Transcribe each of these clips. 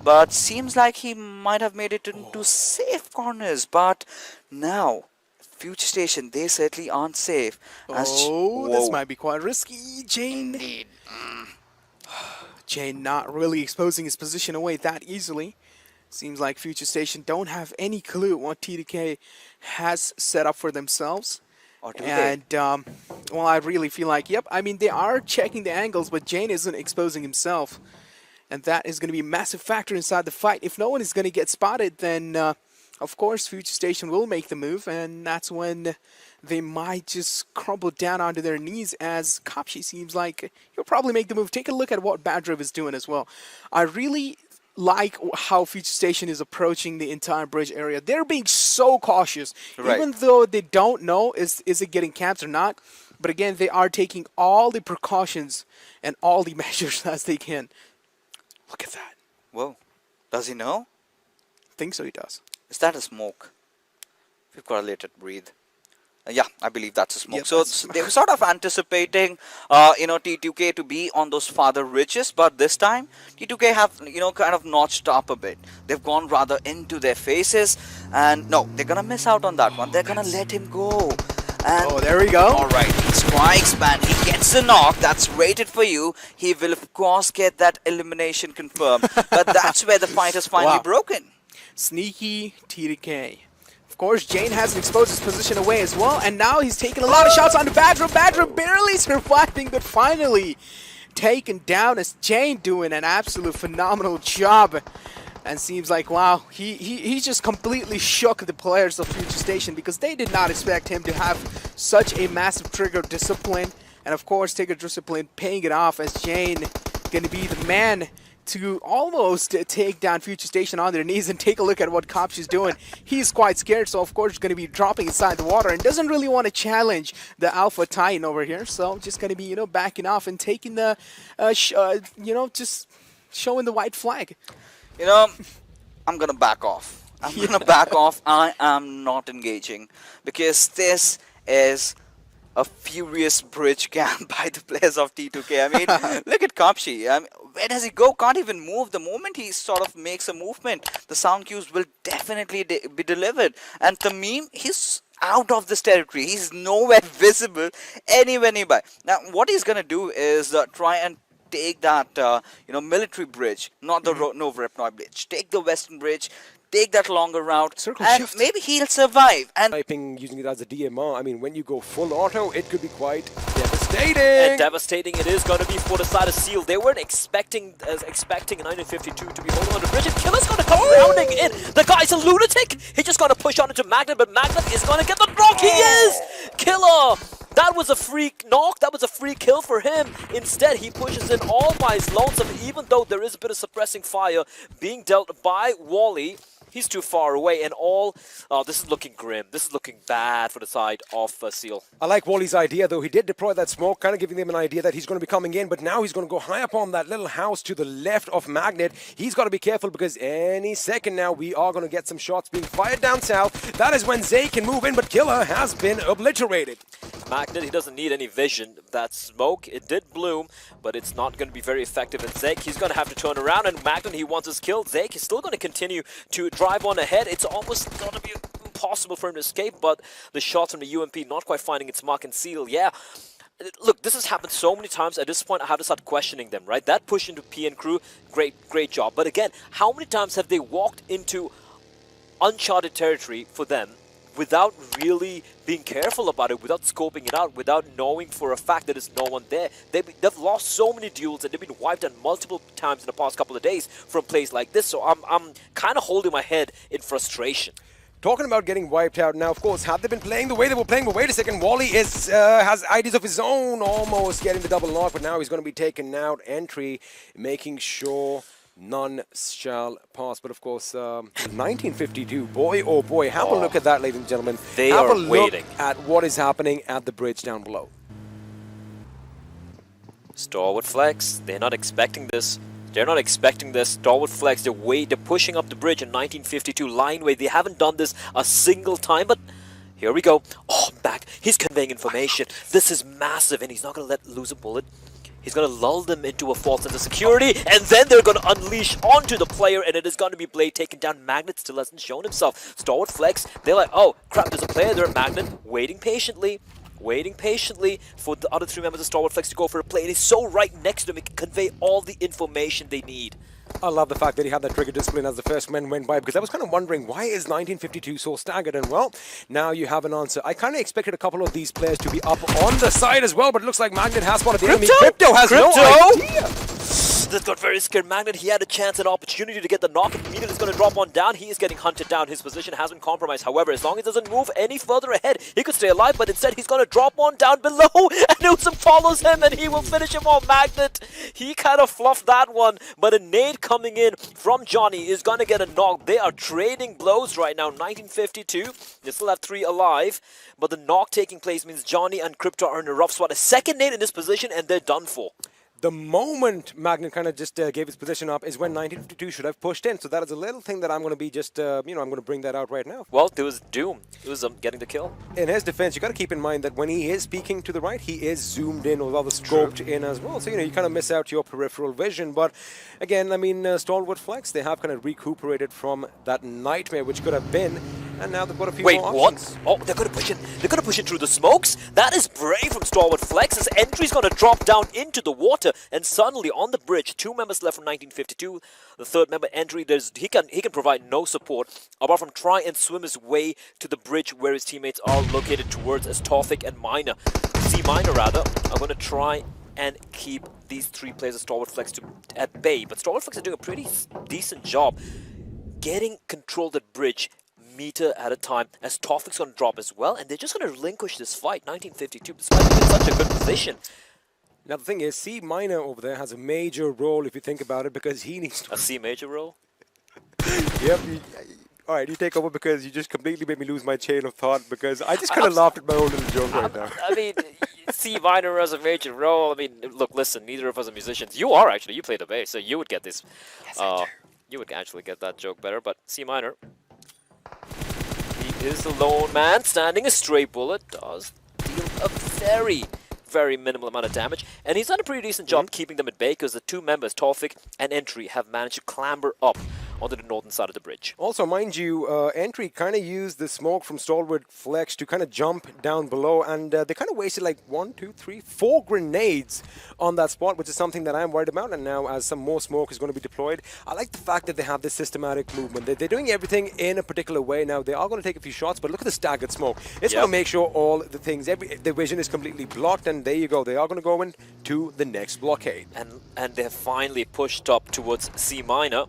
but seems like he might have made it into safe corners. But now, Future Station, they certainly aren't safe. This might be quite risky. Jane. Jane not really exposing his position away that easily. Seems like Future Station don't have any clue what T2K has set up for themselves. Or do And, well, I really feel like, yep, I mean, they are checking the angles, but Jane isn't exposing himself. And that is going to be a massive factor inside the fight. If no one is going to get spotted, then, of course, Future Station will make the move, and that's when they might just crumble down onto their knees, as Kapshi seems like he'll probably make the move. Take a look at what Badriv is doing as well. I really like how Future Station is approaching the entire bridge area. They're being so cautious, even though they don't know is it getting camped or not. But again, they are taking all the precautions and all the measures as they can. Look at that. Whoa. Does he know? I think so, he does. Is that a smoke? We've got to let it breathe. Yeah, I believe that's a smoke. Yep, So they were sort of anticipating, T2K to be on those farther ridges, but this time T2K have, kind of notched up a bit. They've gone rather into their faces, and no, they're gonna miss out on that one. They're gonna let him go. And there we go. All right, he strikes, man. He gets a knock. That's rated for you. He will, of course, get that elimination confirmed. But that's where the fight is finally broken. Sneaky T2K. Of course, Jane hasn't exposed his position away as well, and now he's taking a lot of shots onto Badriv. Badriv barely surviving, but finally taken down as Jane doing an absolute phenomenal job. And seems like, wow, he just completely shook the players of Future Station, because they did not expect him to have such a massive trigger discipline. And of course, trigger discipline paying it off, as Jane going to be the man to almost take down Future Station on their knees. And take a look at what Kopsh is doing. He's quite scared, so of course he's going to be dropping inside the water and doesn't really want to challenge the Alpha Titan over here. So just going to be, backing off and taking the, just showing the white flag. I'm going to back off. I'm going to back off. I am not engaging, because this is a furious bridge camp by the players of T2K. I mean, look at Kapshi. I mean, where does he go? Can't even move. The moment he sort of makes a movement, the sound cues will definitely be delivered. And Tamim, he's out of this territory. He's nowhere visible anywhere nearby. Now, what he's going to do is try and take that, military bridge, not the Novorepnoy bridge. Take the western bridge. Take that longer route, Circle and shift. maybe he'll survive. And Typing using it as a DMR, I mean, when you go full auto, it could be quite devastating. And devastating it is going to be for the side of Seal. They weren't expecting a 1952 to be holding on the bridge, and Killer's going to come rounding in. The guy's a lunatic. He's just going to push on into Magnet, but Magnet is going to get the knock. He is! Killer! That was a free knock. That was a free kill for him. Instead, he pushes in all by his lonesome, even though there is a bit of suppressing fire being dealt by Wally. He's too far away, and this is looking grim. This is looking bad for the side of Seal. I like Wally's idea, though. He did deploy that smoke, kind of giving them an idea that he's going to be coming in, but now he's going to go high up on that little house to the left of Magnet. He's got to be careful, because any second now we are going to get some shots being fired down south. That is when Zay can move in, but Killer has been obliterated. Magnet, he doesn't need any vision. That smoke, it did bloom, but it's not going to be very effective. And Zeke, he's going to have to turn around, and Magnet, he wants his kill. Zeke is still going to continue to drive on ahead. It's almost going to be impossible for him to escape, but the shots from the UMP not quite finding its mark and Seal. Yeah, look, this has happened so many times. At this point, I have to start questioning them, right? That push into PN crew, great job. But again, how many times have they walked into uncharted territory for them without really being careful about it, without scoping it out, without knowing for a fact that there's no one there? They've lost so many duels, and they've been wiped out multiple times in the past couple of days from plays like this. So I'm kind of holding my head in frustration. Talking about getting wiped out now, of course, had they been playing the way they were playing, but wait a second, Wally has ideas of his own, almost getting the double knock, but now he's going to be taken out. Entry, making sure none shall pass. But of course, 1952, boy oh boy, have a look at that, ladies and gentlemen. They are waiting. At what is happening at the bridge down below. StalwartFlex, they're not expecting this. They're not expecting this. StalwartFlex, they're pushing up the bridge in 1952 lineway. They haven't done this a single time, but here we go. Oh, back. He's conveying information. This is massive, and he's not going to let loose a bullet. He's going to lull them into a false sense of security, and then they're going to unleash onto the player, and it is going to be Blade taken down. Magnet still hasn't shown himself. StalwartFlex, they're like, oh, crap, there's a player there. Magnet waiting patiently for the other 3 members of StalwartFlex to go for a play. And he's so right next to him, he can convey all the information they need. I love the fact that he had that trigger discipline as the first men went by, because I was kind of wondering, why is 1952 so staggered? And well, now you have an answer. I kind of expected a couple of these players to be up on the side as well, but it looks like Magnet has spotted the enemy. Crypto has no idea. This got very scared. Magnet, he had a chance and opportunity to get the knock. Immediately is going to drop one down. He is getting hunted down. His position has been compromised. However, as long as he doesn't move any further ahead, he could stay alive, but instead he's going to drop one down below, and Newsom follows him, and he will finish him off. Magnet, he kind of fluffed that one, but a nade coming in from Johnny is going to get a knock. They are trading blows right now. 1952, they still have 3 alive, but the knock taking place means Johnny and Crypto are in a rough spot. A second nade in this position, and they're done for. The moment Magnet kind of just gave his position up is when 1952 should have pushed in. So that is a little thing that I'm going to be just, I'm going to bring that out right now. Well, there was Doom. It was getting the kill. In his defense, you got to keep in mind that when he is peeking to the right, he is zoomed in or rather scoped in as well. So, you kind of miss out your peripheral vision. But again, I mean, StalwartFlex, they have kind of recuperated from that nightmare which could have been. And now they've got a few more options. What? Oh, they're going to push it. They're going to push it through the smokes. That is brave from StalwartFlex. His entry's going to drop down into the water. And suddenly on the bridge, 2 members left from 1952. The third member entry, he can provide no support apart from try and swim his way to the bridge where his teammates are located towards as Tawfik and Minor. C Minor rather, are going to try and keep these 3 players of StalwartFlex at bay. But StalwartFlex are doing a pretty decent job getting control of the bridge meter at a time, as Tawfik's going to drop as well, and they're just going to relinquish this fight. 1952, despite being in such a good position. Now the thing is, C Minor over there has a major role if you think about it, because he needs to... A C major role? Yep. Alright, you take over, because you just completely made me lose my chain of thought, because I just kind of laughed at my own little joke right now. I mean, C Minor has a major role. I mean, look, listen, neither of us are musicians. You are actually, you play the bass, so you would get this. Yes, I do. You would actually get that joke better, but C Minor, he is the lone man standing. A stray bullet does deal a very minimal amount of damage, and he's done a pretty decent job keeping them at bay, because the 2 members, Tawfik and Entry, have managed to clamber up onto the northern side of the bridge. Also, mind you, Entry kind of used the smoke from StalwartFlex to kind of jump down below, and they kind of wasted like 1, 2, 3, 4 grenades on that spot, which is something that I'm worried about. And now, as some more smoke is going to be deployed, I like the fact that they have this systematic movement. They're doing everything in a particular way. Now, they are going to take a few shots, but look at the staggered smoke. It's going to make sure all the things, the vision is completely blocked, and there you go. They are going to go into the next blockade. And they have finally pushed up towards C Minor.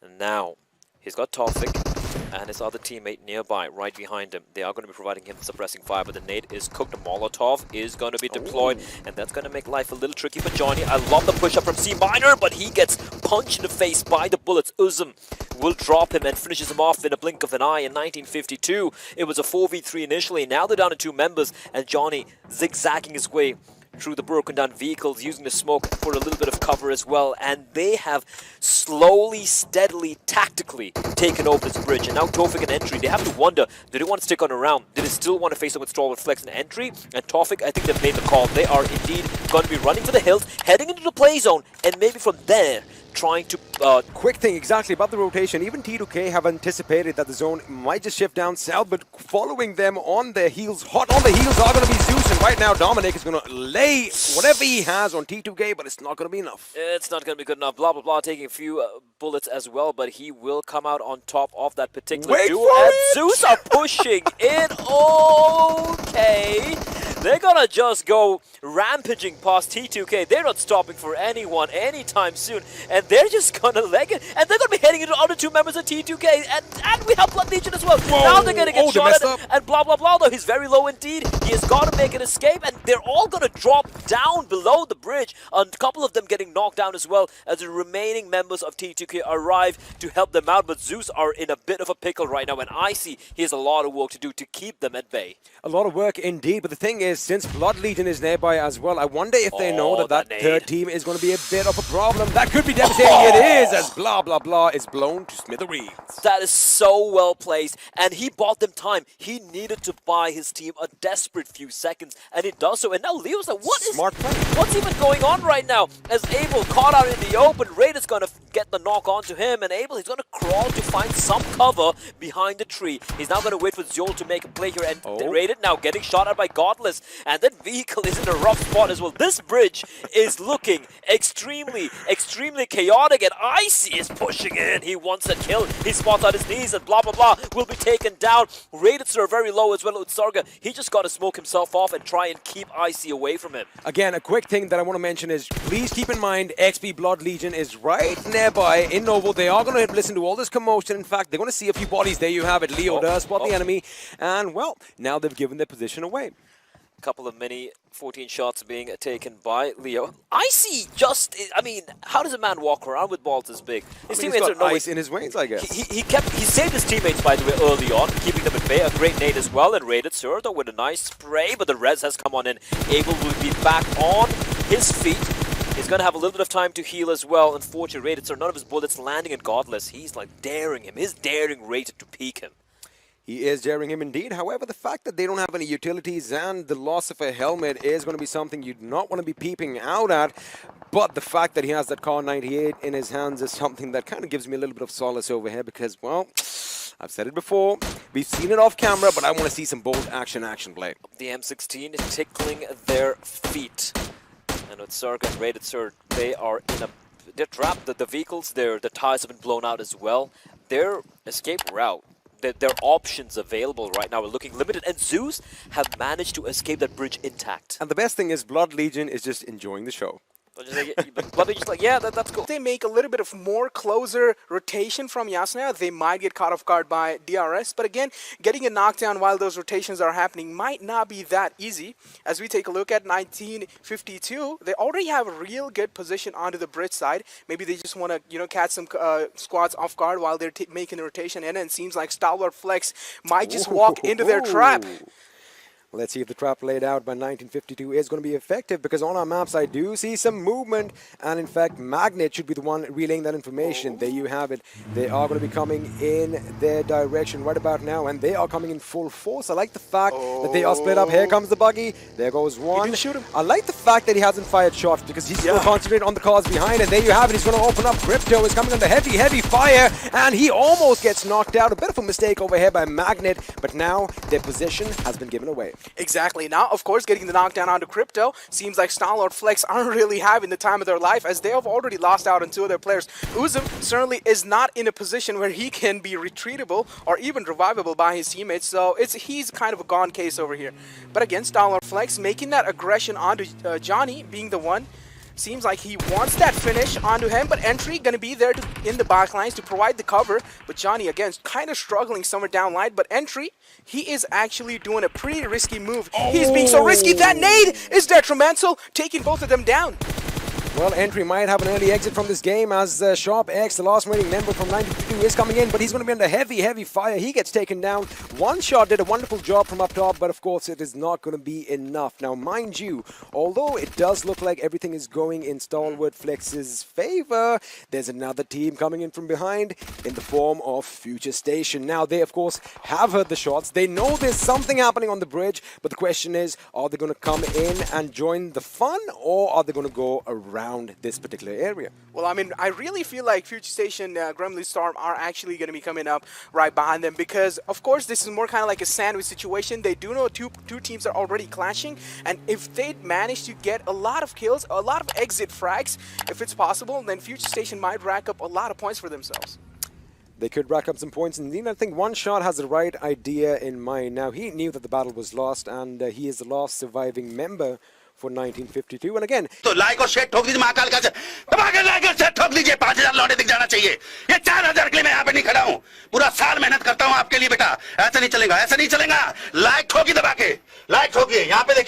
And now, he's got Tawfik and his other teammate nearby, right behind him. They are going to be providing him suppressing fire, but the nade is cooked. A Molotov is going to be deployed, and that's going to make life a little tricky for Johnny. I love the push-up from C Minor, but he gets punched in the face by the bullets. Uzum will drop him and finishes him off in a blink of an eye. In 1952, it was a 4v3 initially. Now they're down to 2 members, and Johnny zigzagging his way through the broken down vehicles, using the smoke for a little bit of cover as well, and they have slowly, steadily, tactically taken over this bridge. And now Tawfik and Entry, they have to wonder, do they want to stick on around? Do they still want to face up with StalwartFlex and Entry? And Tawfik, I think they've made the call. They are indeed going to be running for the hills, heading into the play zone, and maybe from there trying to... Quick thing exactly about the rotation. Even T2K have anticipated that the zone might just shift down south, but following them on their heels, hot on the heels, are going to be Zeus. And right now, Dominic is going to lay whatever he has on T2K, but it's not going to be enough. It's not going to be good enough. Blah, blah, blah, taking a few bullets as well, but he will come out on top of that particular duel. And Zeus are pushing in. Okay. They're going to just go rampaging past T2K. They're not stopping for anyone anytime soon. And they're just going to leg it. And they're going to be heading into other 2 members of T2K. And we have Blood Legion as well. Whoa. Now they're going to get shot at. And blah, blah, blah. Though he's very low indeed. He has got to make an escape. And they're all going to drop down below the bridge. A couple of them getting knocked down as well, as the remaining members of T2K arrive to help them out. But Zeus are in a bit of a pickle right now. And I see he has a lot of work to do to keep them at bay. A lot of work indeed. But the thing is, since Blood Legion is nearby as well, I wonder if they know that third team is going to be a bit of a problem. That could be devastating. It is, as blah blah blah is is blown to smithereens. That is so well placed, and he bought them time. He needed to buy his team a desperate few seconds, and he does so. And now Leo's like, Smart play. what's even going on right now? As Abel caught out in the open, Raid is gonna get the knock onto him, and Abel he's gonna crawl to find some cover behind the tree. He's now gonna wait for Zol to make a play here, and Raid now getting shot at by Godless, and that vehicle is in a rough spot as well. This bridge is looking extremely chaotic, and Icy is pushing in. He wants a kill. He spots out his knees, and blah blah blah will be taken down. Raiders are very low as well. Utsarga, he just got to smoke himself off and try and keep Icy away from him. Again, a quick thing that I want to mention is please keep in mind XP Blood Legion is right nearby in Novo. They are going to listen to all this commotion. In fact, they're going to see a few bodies. There you have it. Leo does spot the enemy, and well, now they've given their position away. Couple of mini 14 shots being taken by Leo. Icy just, I mean, how does a man walk around with balls this big? His He's teammates got are no ice in his veins, I guess. He saved his teammates, by the way, early on, keeping them at bay. A great nade as well, and raided Surdo with a nice spray, but the res has come on in. Abel will be back on his feet. He's going to have a little bit of time to heal as well. Unfortunately, raided Surdo, none of his bullets landing at Godless. He's like daring him. His daring rated to peek him. He is daring him indeed. However, the fact that they don't have any utilities and the loss of a helmet is going to be something you do not want to be peeping out at. But the fact that he has that Car 98 in his hands is something that kind of gives me a little bit of solace over here because, well, I've said it before. We've seen it off camera, but I want to see some bold action play. The M16 is tickling their feet. And with Zerg and Raided Zerg, they are in a... They're trapped. The vehicles, the tires have been blown out as well. Their escape route, their options available right now are looking limited, and ZEUS have managed to escape that bridge intact. And the best thing is Blood Legion is just enjoying the show. Blood Legion's like, yeah, that's cool. If they make a little bit of more closer rotation from Yasna, they might get caught off guard by DRS. But again, getting a knockdown while those rotations are happening might not be that easy. As we take a look at 1952, they already have a real good position onto the bridge side. Maybe they just want to, you know, catch some squads off guard while they're making the rotation. And it seems like StalwartFlex might just walk into their trap. Let's see if the trap laid out by 1952 is going to be effective, because on our maps I do see some movement, and in fact Magnet should be the one relaying that information. There you have it. They are going to be coming in their direction right about now, and they are coming in full force. I like the fact that they are split up. Here comes the buggy. There goes one. He didn't shoot him. I like the fact that he hasn't fired shots, because he's going to concentrate on the cars behind, and there you have it. He's going to open up. Crypto is coming under heavy fire, and he almost gets knocked out. A bit of a mistake over here by Magnet, but now their position has been given away. Exactly. Now, of course, getting the knockdown onto Crypto, seems like StalwartFlex aren't really having the time of their life, as they have already lost out on two of their players. Uzum certainly is not in a position where he can be retreatable or even revivable by his teammates, so he's kind of a gone case over here. But again, StalwartFlex making that aggression onto Johnny, being the one. Seems like he wants that finish onto him, but Entry going to be there in the backlines to provide the cover. But Johnny, again, kind of struggling somewhere down line. But Entry, he is actually doing a pretty risky move. He's being so risky. That nade is detrimental, taking both of them down. Well, Entry might have an early exit from this game, as Sharp X, the last remaining member from 1952, is coming in, but he's going to be under heavy fire. He gets taken down. One shot did a wonderful job from up top, but of course it is not going to be enough. Now, mind you, although it does look like everything is going in StalwartFlex's favor, there's another team coming in from behind in the form of Future Station. Now, they, of course, have heard the shots. They know there's something happening on the bridge, but the question is, are they going to come in and join the fun, or are they going to go around this particular area? Well, I mean, I really feel like Future Station, Gremlin Storm are actually going to be coming up right behind them, because, of course, this is more kind of like a sandwich situation. They do know two teams are already clashing, and if they manage to get a lot of kills, a lot of exit frags, if it's possible, then Future Station might rack up a lot of points for themselves. They could rack up some points. Indeed, I think One Shot has the right idea in mind. Now, he knew that the battle was lost, and he is the last surviving member for 1952. And again, तो like और share ठोक दीजिए महाकाल का दबाकर like और share ठोक दीजिए 5000 लौटे दिख जाना चाहिए ये 4000 के लिए मैं यहाँ पे नहीं खड़ा हूँ पूरा साल मेहनत करता हूँ आपके लिए बेटा ऐसा नहीं चलेगा लाइक ठोकी दबा के लाइक ठोकिए यहाँ पे देखिए